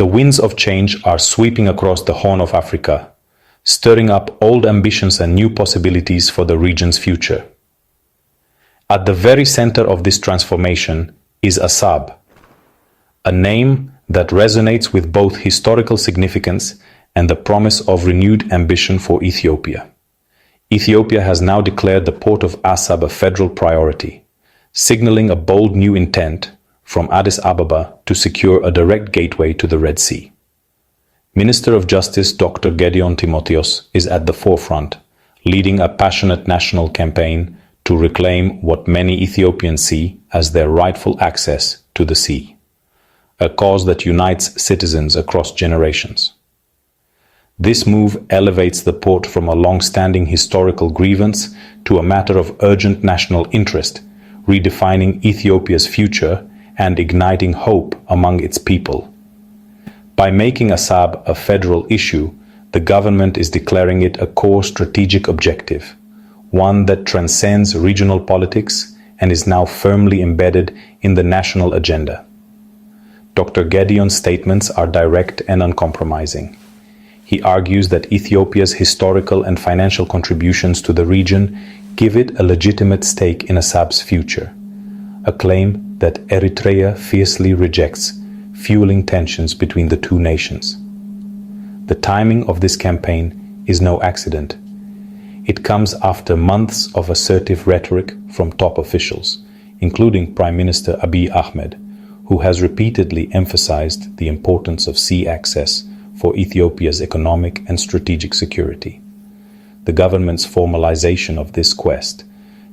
The winds of change are sweeping across the Horn of Africa, stirring up old ambitions and new possibilities for the region's future. At the very center of this transformation is Assab, a name that resonates with both historical significance and the promise of renewed ambition for Ethiopia. Ethiopia has now declared the port of Assab a federal priority, signaling a bold new intent from Addis Ababa to secure a direct gateway to the Red Sea. Minister of Justice Dr. Gediyon is at the forefront, leading a passionate national campaign to reclaim what many Ethiopians see as their rightful access to the sea, a cause that unites citizens across generations. This move elevates the port from a long-standing historical grievance to a matter of urgent national interest, redefining Ethiopia's future and igniting hope among its people. By making Assab a federal issue, the government is declaring it a core strategic objective, one that transcends regional politics and is now firmly embedded in the national agenda. Dr. Gediyon's statements are direct and uncompromising. He argues that Ethiopia's historical and financial contributions to the region give it a legitimate stake in Assab's future, a claim that Eritrea fiercely rejects, fueling tensions between the two nations. The timing of this campaign is no accident. It comes after months of assertive rhetoric from top officials, including Prime Minister Abiy Ahmed, who has repeatedly emphasized the importance of sea access for Ethiopia's economic and strategic security. The government's formalization of this quest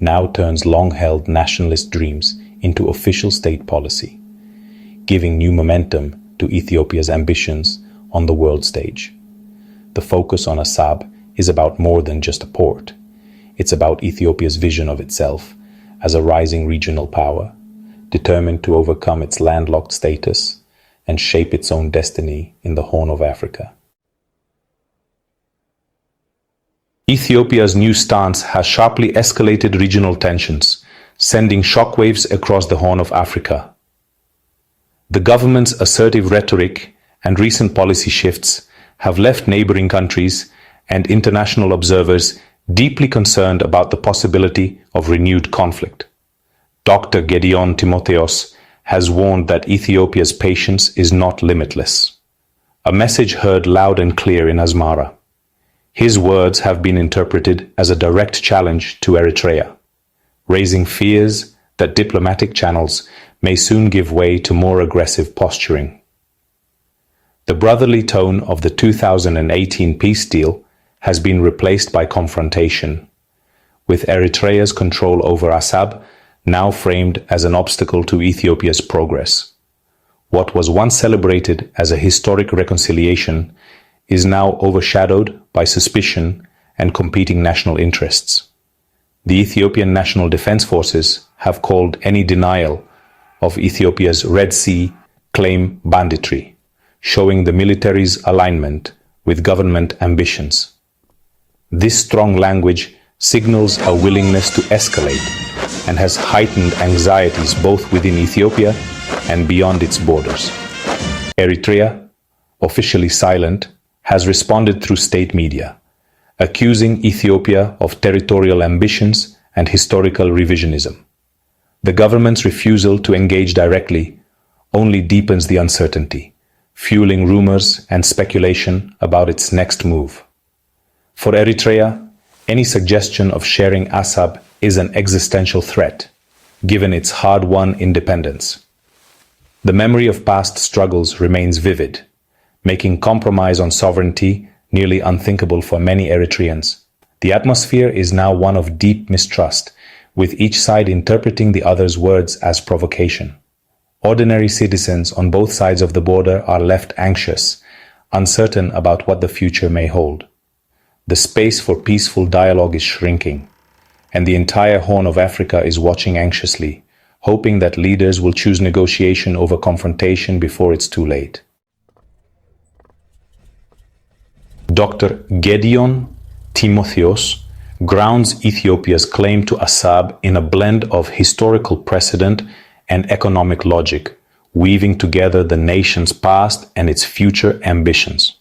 now turns long-held nationalist dreams into official state policy, giving new momentum to Ethiopia's ambitions on the world stage. The focus on Assab is about more than just a port. It's about Ethiopia's vision of itself as a rising regional power, determined to overcome its landlocked status and shape its own destiny in the Horn of Africa. Ethiopia's new stance has sharply escalated regional tensions, sending shockwaves across the Horn of Africa. The government's assertive rhetoric and recent policy shifts have left neighboring countries and international observers deeply concerned about the possibility of renewed conflict. Dr. Gediyon has warned that Ethiopia's patience is not limitless, a message heard loud and clear in Asmara. His words have been interpreted as a direct challenge to Eritrea, raising fears that diplomatic channels may soon give way to more aggressive posturing. The brotherly tone of the 2018 peace deal has been replaced by confrontation, with Eritrea's control over Assab now framed as an obstacle to Ethiopia's progress. What was once celebrated as a historic reconciliation is now overshadowed by suspicion and competing national interests. The Ethiopian National Defense Forces have called any denial of Ethiopia's Red Sea claim banditry, showing the military's alignment with government ambitions. This strong language signals a willingness to escalate and has heightened anxieties both within Ethiopia and beyond its borders. Eritrea, officially silent, has responded through state media, accusing Ethiopia of territorial ambitions and historical revisionism. The government's refusal to engage directly only deepens the uncertainty, fueling rumors and speculation about its next move. For Eritrea, any suggestion of sharing Assab is an existential threat, given its hard-won independence. The memory of past struggles remains vivid, making compromise on sovereignty nearly unthinkable for many Eritreans. The atmosphere is now one of deep mistrust, with each side interpreting the other's words as provocation. Ordinary citizens on both sides of the border are left anxious, uncertain about what the future may hold. The space for peaceful dialogue is shrinking, and the entire Horn of Africa is watching anxiously, hoping that leaders will choose negotiation over confrontation before it's too late. Dr. Gediyon grounds Ethiopia's claim to Assab in a blend of historical precedent and economic logic, weaving together the nation's past and its future ambitions.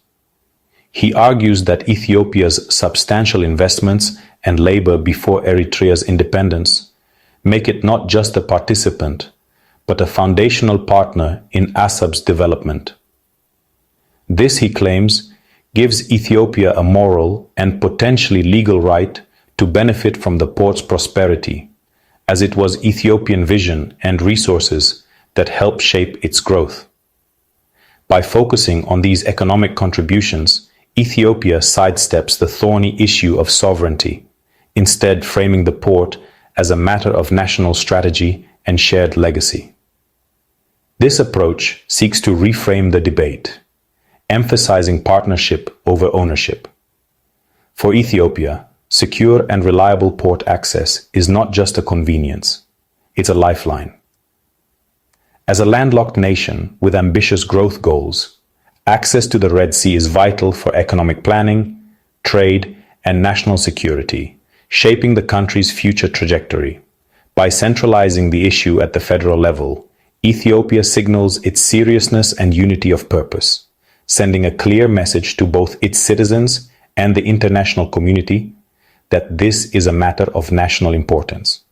He argues that Ethiopia's substantial investments and labor before Eritrea's independence make it not just a participant, but a foundational partner in Assab's development. This, he claims, gives Ethiopia a moral and potentially legal right to benefit from the port's prosperity, as it was Ethiopian vision and resources that helped shape its growth. By focusing on these economic contributions, Ethiopia sidesteps the thorny issue of sovereignty, instead framing the port as a matter of national strategy and shared legacy. This approach seeks to reframe the debate, emphasizing partnership over ownership. For Ethiopia, secure and reliable port access is not just a convenience, it's a lifeline. As a landlocked nation with ambitious growth goals, access to the Red Sea is vital for economic planning, trade, and national security, shaping the country's future trajectory. By centralizing the issue at the federal level, Ethiopia signals its seriousness and unity of purpose, sending a clear message to both its citizens and the international community that this is a matter of national importance.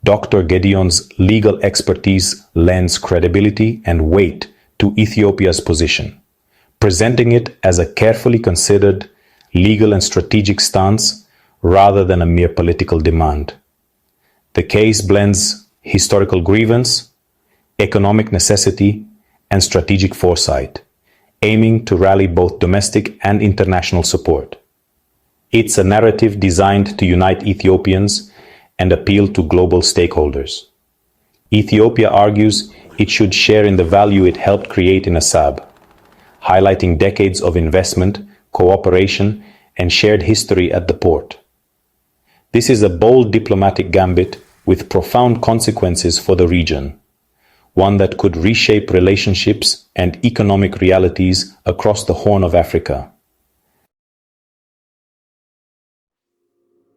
Dr. Gediyon's legal expertise lends credibility and weight to Ethiopia's position, presenting it as a carefully considered legal and strategic stance rather than a mere political demand. The case blends historical grievance, economic necessity, and strategic foresight, aiming to rally both domestic and international support. It's a narrative designed to unite Ethiopians and appeal to global stakeholders. Ethiopia argues it should share in the value it helped create in Assab, highlighting decades of investment, cooperation, and shared history at the port. This is a bold diplomatic gambit with profound consequences for the region, one that could reshape relationships and economic realities across the Horn of Africa.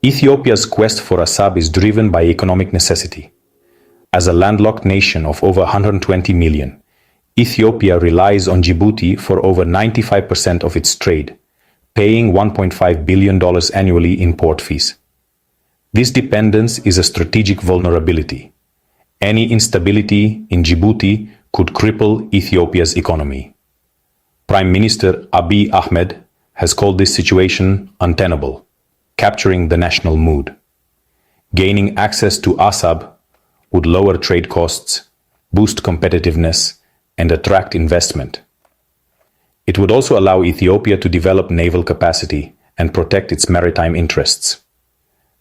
Ethiopia's quest for Assab is driven by economic necessity. As a landlocked nation of over 120 million, Ethiopia relies on Djibouti for over 95% of its trade, paying $1.5 billion annually in port fees. This dependence is a strategic vulnerability. Any instability in Djibouti could cripple Ethiopia's economy. Prime Minister Abiy Ahmed has called this situation untenable, capturing the national mood. Gaining access to Assab would lower trade costs, boost competitiveness, and attract investment. It would also allow Ethiopia to develop naval capacity and protect its maritime interests.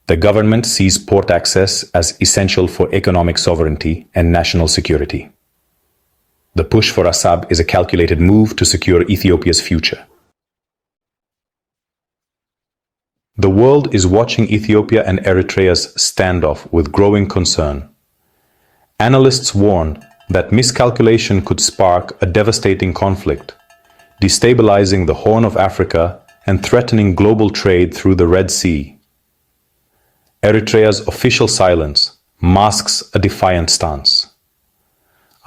The government sees port access as essential for economic sovereignty and national security. The push for Assab is a calculated move to secure Ethiopia's future. The world is watching Ethiopia and Eritrea's standoff with growing concern. Analysts warn that miscalculation could spark a devastating conflict, destabilizing the Horn of Africa and threatening global trade through the Red Sea. Eritrea's official silence masks a defiant stance.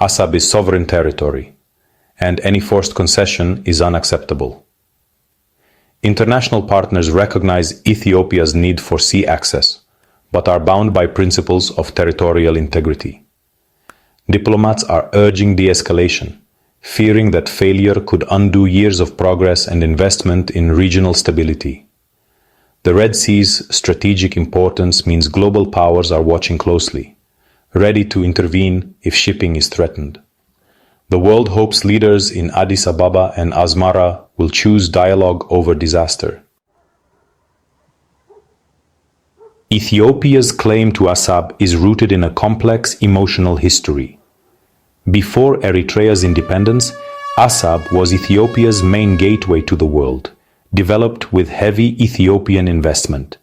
Assab is sovereign territory, and any forced concession is unacceptable. International partners recognize Ethiopia's need for sea access, but are bound by principles of territorial integrity. Diplomats are urging de-escalation, fearing that failure could undo years of progress and investment in regional stability. The Red Sea's strategic importance means global powers are watching closely, ready to intervene if shipping is threatened. The world hopes leaders in Addis Ababa and Asmara will choose dialogue over disaster. Ethiopia's claim to Assab is rooted in a complex emotional history. Before Eritrea's independence, Assab was Ethiopia's main gateway to the world, developed with heavy Ethiopian investment.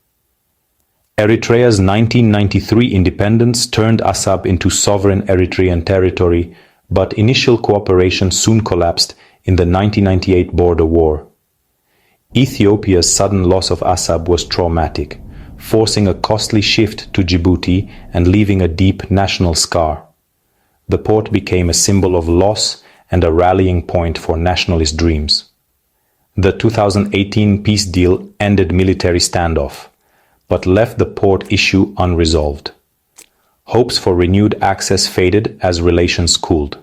Eritrea's 1993 independence turned Assab into sovereign Eritrean territory, but initial cooperation soon collapsed in the 1998 border war. Ethiopia's sudden loss of Assab was traumatic, forcing a costly shift to Djibouti and leaving a deep national scar. the port became a symbol of loss and a rallying point for nationalist dreams. The 2018 peace deal ended military standoff, but left the port issue unresolved. Hopes for renewed access faded as relations cooled,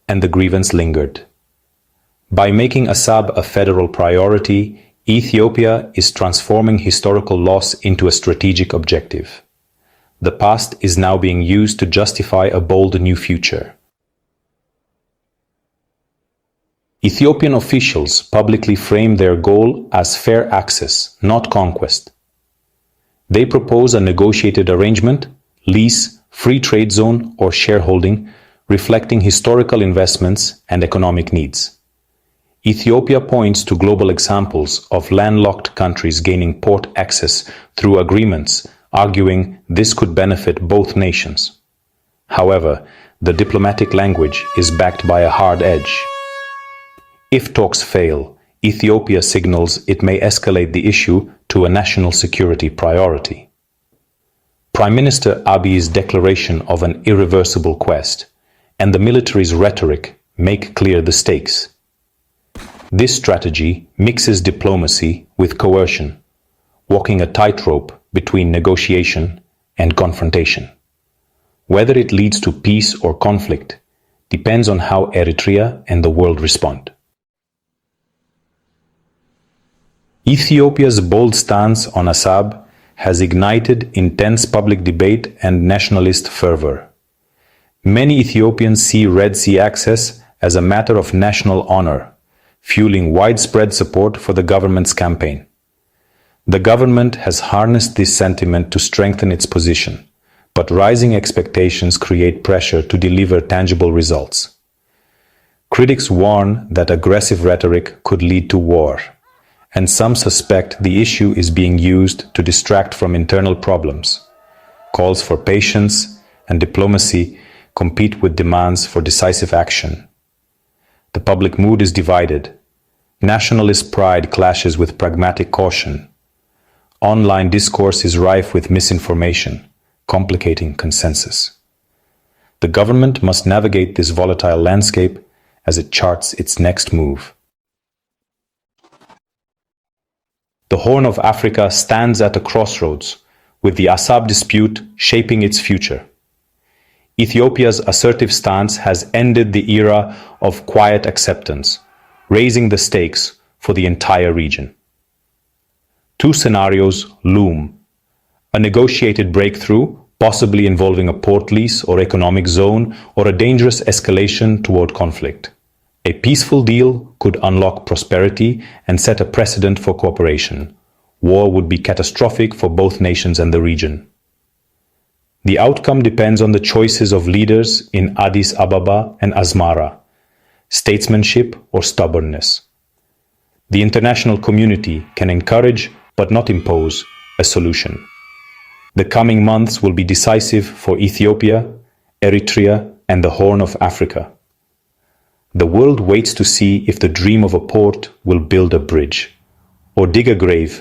and the grievance lingered. By making Assab a federal priority, Ethiopia is transforming historical loss into a strategic objective. The past is now being used to justify a bold new future. Ethiopian officials publicly frame their goal as fair access, not conquest. They propose a negotiated arrangement, lease, free trade zone, or shareholding, reflecting historical investments and economic needs. Ethiopia points to global examples of landlocked countries gaining port access through agreements, arguing this could benefit both nations. However, the diplomatic language is backed by a hard edge. If talks fail, Ethiopia signals it may escalate the issue to a national security priority. Prime Minister Abiy's declaration of an irreversible quest and the military's rhetoric make clear the stakes. This strategy mixes diplomacy with coercion, walking a tightrope between negotiation and confrontation. Whether it leads to peace or conflict depends on how Eritrea and the world respond. Ethiopia's bold stance on Assab has ignited intense public debate and nationalist fervor. Many Ethiopians see Red Sea access as a matter of national honor, fueling widespread support for the government's campaign. The government has harnessed this sentiment to strengthen its position, but rising expectations create pressure to deliver tangible results. Critics warn that aggressive rhetoric could lead to war, and some suspect the issue is being used to distract from internal problems. Calls for patience and diplomacy compete with demands for decisive action. The public mood is divided. Nationalist pride clashes with pragmatic caution. Online discourse is rife with misinformation, complicating consensus. The government must navigate this volatile landscape as it charts its next move. The Horn of Africa stands at a crossroads, with the Assab dispute shaping its future. Ethiopia's assertive stance has ended the era of quiet acceptance, raising the stakes for the entire region. Two scenarios loom: a negotiated breakthrough, possibly involving a port lease or economic zone, or a dangerous escalation toward conflict. A peaceful deal could unlock prosperity and set a precedent for cooperation. War would be catastrophic for both nations and the region. The outcome depends on the choices of leaders in Addis Ababa and Asmara, statesmanship or stubbornness. The international community can encourage but not impose a solution. The coming months will be decisive for Ethiopia, Eritrea, and the Horn of Africa. The world waits to see if the dream of a port will build a bridge or dig a grave